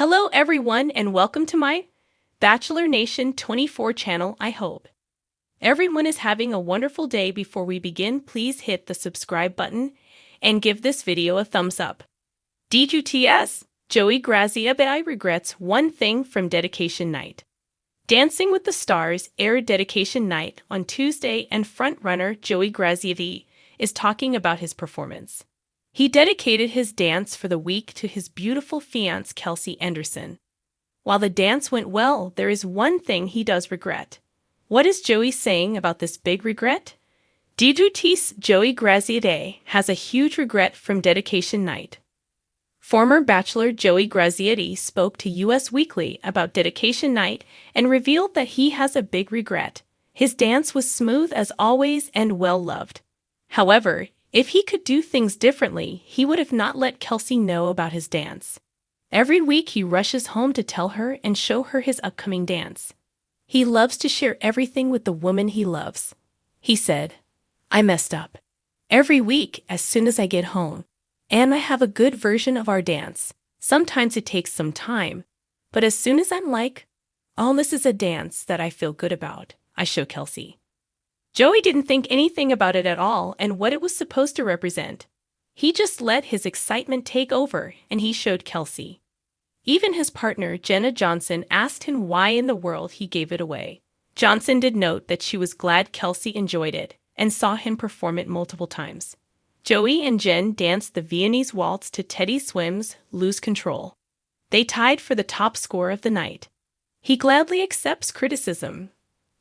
Hello everyone and welcome to my Bachelor Nation 24 channel. I hope everyone is having a wonderful day. Before we begin, please hit the subscribe button and give this video a thumbs up. DWTS, Joey Graziadei regrets one thing from dedication night. Dancing with the Stars aired dedication night on Tuesday, and frontrunner Joey Graziadei is talking about his performance. He dedicated his dance for the week to his beautiful fiancée Kelsey Anderson. While the dance went well, there is one thing he does regret. What is Joey saying about this big regret? DWTS Joey Graziadei has a huge regret from dedication night. Former Bachelor Joey Graziadei spoke to US Weekly about dedication night and revealed that he has a big regret. His dance was smooth as always and well loved. However, if he could do things differently, he would have not let Kelsey know about his dance. Every week he rushes home to tell her and show her his upcoming dance. He loves to share everything with the woman he loves. He said, "I messed up. Every week as soon as I get home. And I have a good version of our dance. Sometimes it takes some time, but as soon as I'm like, oh, this is a dance that I feel good about, I show Kelsey." Joey didn't think anything about it at all and what it was supposed to represent. He just let his excitement take over and he showed Kelsey. Even his partner, Jenna Johnson, asked him why in the world he gave it away. Johnson did note that she was glad Kelsey enjoyed it and saw him perform it multiple times. Joey and Jen danced the Viennese waltz to Teddy Swim's Lose Control. They tied for the top score of the night. He gladly accepts criticism.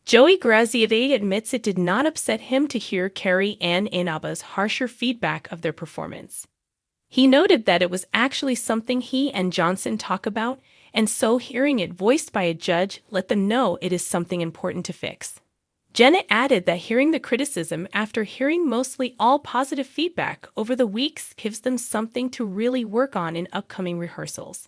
Joey Graziadei admits it did not upset him to hear Carrie Ann Inaba's harsher feedback of their performance. He noted that it was actually something he and Johnson talk about, and so hearing it voiced by a judge let them know it is something important to fix. Jenna added that hearing the criticism after hearing mostly all positive feedback over the weeks gives them something to really work on in upcoming rehearsals.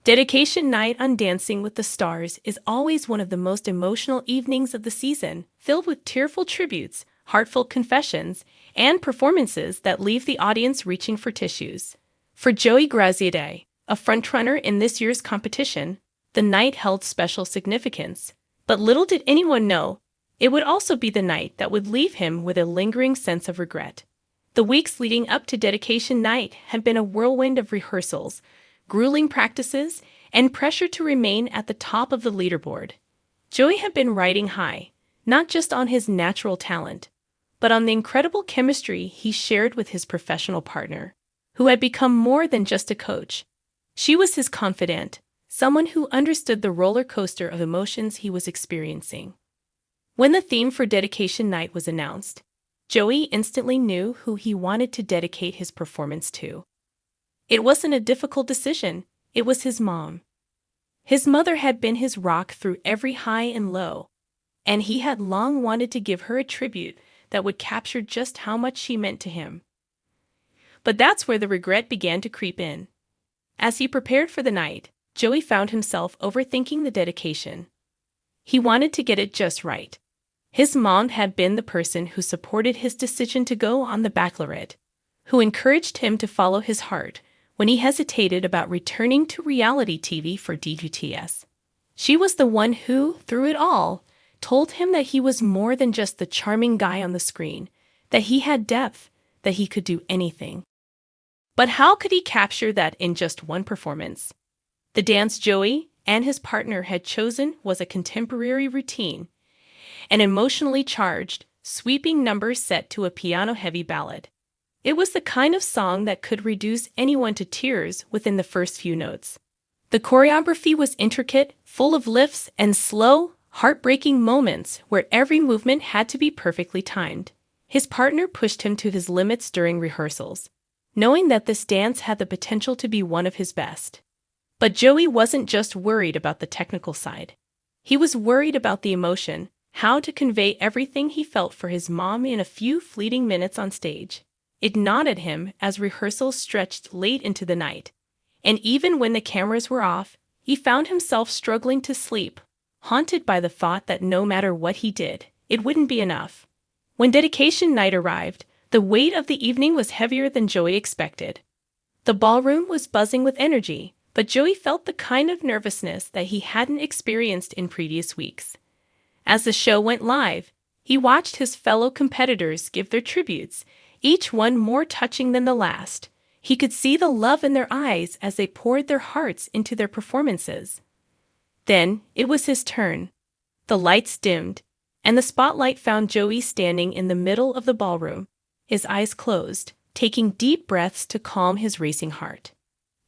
Dedication night on Dancing with the Stars is always one of the most emotional evenings of the season, filled with tearful tributes, heartfelt confessions, and performances that leave the audience reaching for tissues. For Joey Graziadei, a frontrunner in this year's competition, the night held special significance. But little did anyone know, it would also be the night that would leave him with a lingering sense of regret. The weeks leading up to dedication night had been a whirlwind of rehearsals, grueling practices, and pressure to remain at the top of the leaderboard. Joey had been riding high, not just on his natural talent, but on the incredible chemistry he shared with his professional partner, who had become more than just a coach. She was his confidant, someone who understood the roller coaster of emotions he was experiencing. When the theme for dedication night was announced, Joey instantly knew who he wanted to dedicate his performance to. It wasn't a difficult decision, it was his mom. His mother had been his rock through every high and low, and he had long wanted to give her a tribute that would capture just how much she meant to him. But that's where the regret began to creep in. As he prepared for the night, Joey found himself overthinking the dedication. He wanted to get it just right. His mom had been the person who supported his decision to go on The Bachelorette, who encouraged him to follow his heart when he hesitated about returning to reality TV for DWTS. She was the one who, through it all, told him that he was more than just the charming guy on the screen, that he had depth, that he could do anything. But how could he capture that in just one performance? The dance Joey and his partner had chosen was a contemporary routine, an emotionally charged, sweeping number set to a piano-heavy ballad. It was the kind of song that could reduce anyone to tears within the first few notes. The choreography was intricate, full of lifts and slow, heartbreaking moments where every movement had to be perfectly timed. His partner pushed him to his limits during rehearsals, knowing that this dance had the potential to be one of his best. But Joey wasn't just worried about the technical side. He was worried about the emotion, how to convey everything he felt for his mom in a few fleeting minutes on stage. It gnawed at him as rehearsals stretched late into the night, and even when the cameras were off, he found himself struggling to sleep, haunted by the thought that no matter what he did, it wouldn't be enough. When dedication night arrived, the weight of the evening was heavier than Joey expected. The ballroom was buzzing with energy, but Joey felt the kind of nervousness that he hadn't experienced in previous weeks. As the show went live, he watched his fellow competitors give their tributes, each one more touching than the last. He could see the love in their eyes as they poured their hearts into their performances. Then, it was his turn. The lights dimmed, and the spotlight found Joey standing in the middle of the ballroom, his eyes closed, taking deep breaths to calm his racing heart.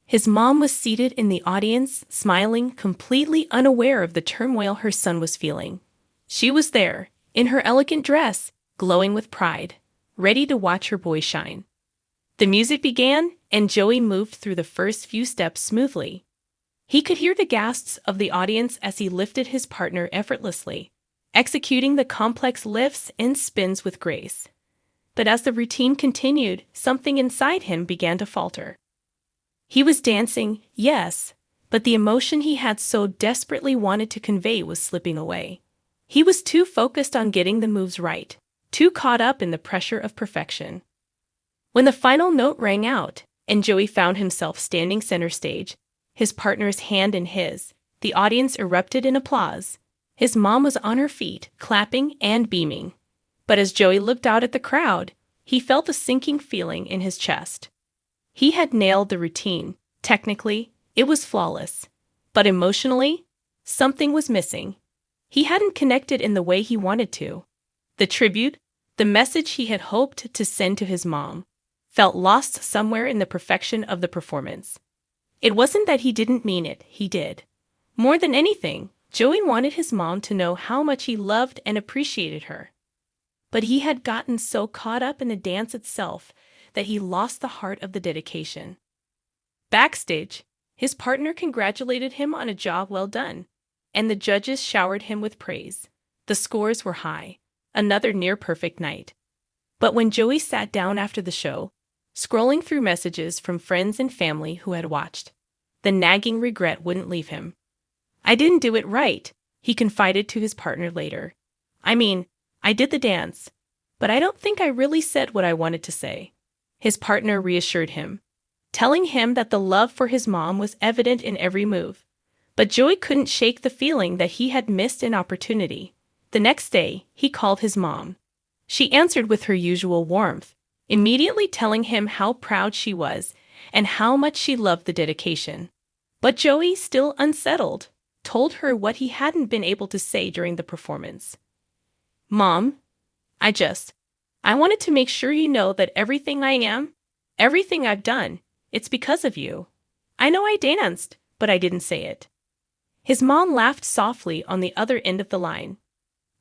His mom was seated in the audience, smiling, completely unaware of the turmoil her son was feeling. She was there, in her elegant dress, glowing with pride, ready to watch her boy shine. The music began, and Joey moved through the first few steps smoothly. He could hear the gasps of the audience as he lifted his partner effortlessly, executing the complex lifts and spins with grace. But as the routine continued, something inside him began to falter. He was dancing, yes, but the emotion he had so desperately wanted to convey was slipping away. He was too focused on getting the moves right, too caught up in the pressure of perfection. When the final note rang out, and Joey found himself standing center stage, his partner's hand in his, the audience erupted in applause. His mom was on her feet, clapping and beaming. But as Joey looked out at the crowd, he felt a sinking feeling in his chest. He had nailed the routine. Technically, it was flawless. But emotionally, something was missing. He hadn't connected in the way he wanted to. The tribute, the message he had hoped to send to his mom, felt lost somewhere in the perfection of the performance. It wasn't that he didn't mean it, he did. More than anything, Joey wanted his mom to know how much he loved and appreciated her. But he had gotten so caught up in the dance itself that he lost the heart of the dedication. Backstage, his partner congratulated him on a job well done, and the judges showered him with praise. The scores were high, another near-perfect night. But when Joey sat down after the show, scrolling through messages from friends and family who had watched, the nagging regret wouldn't leave him. "I didn't do it right," he confided to his partner later. I did the dance, but I don't think I really said what I wanted to say." His partner reassured him, telling him that the love for his mom was evident in every move. But Joey couldn't shake the feeling that he had missed an opportunity. The next day, he called his mom. She answered with her usual warmth, immediately telling him how proud she was and how much she loved the dedication. But Joey, still unsettled, told her what he hadn't been able to say during the performance. "Mom, I wanted to make sure you know that everything I am, everything I've done, it's because of you. I know I danced, but I didn't say it." His mom laughed softly on the other end of the line.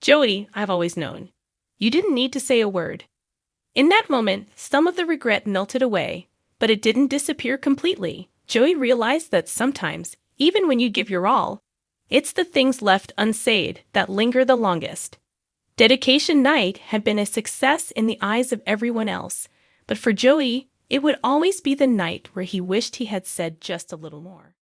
"Joey, I've always known. You didn't need to say a word." In that moment, some of the regret melted away, but it didn't disappear completely. Joey realized that sometimes, even when you give your all, it's the things left unsaid that linger the longest. Dedication night had been a success in the eyes of everyone else, but for Joey, it would always be the night where he wished he had said just a little more.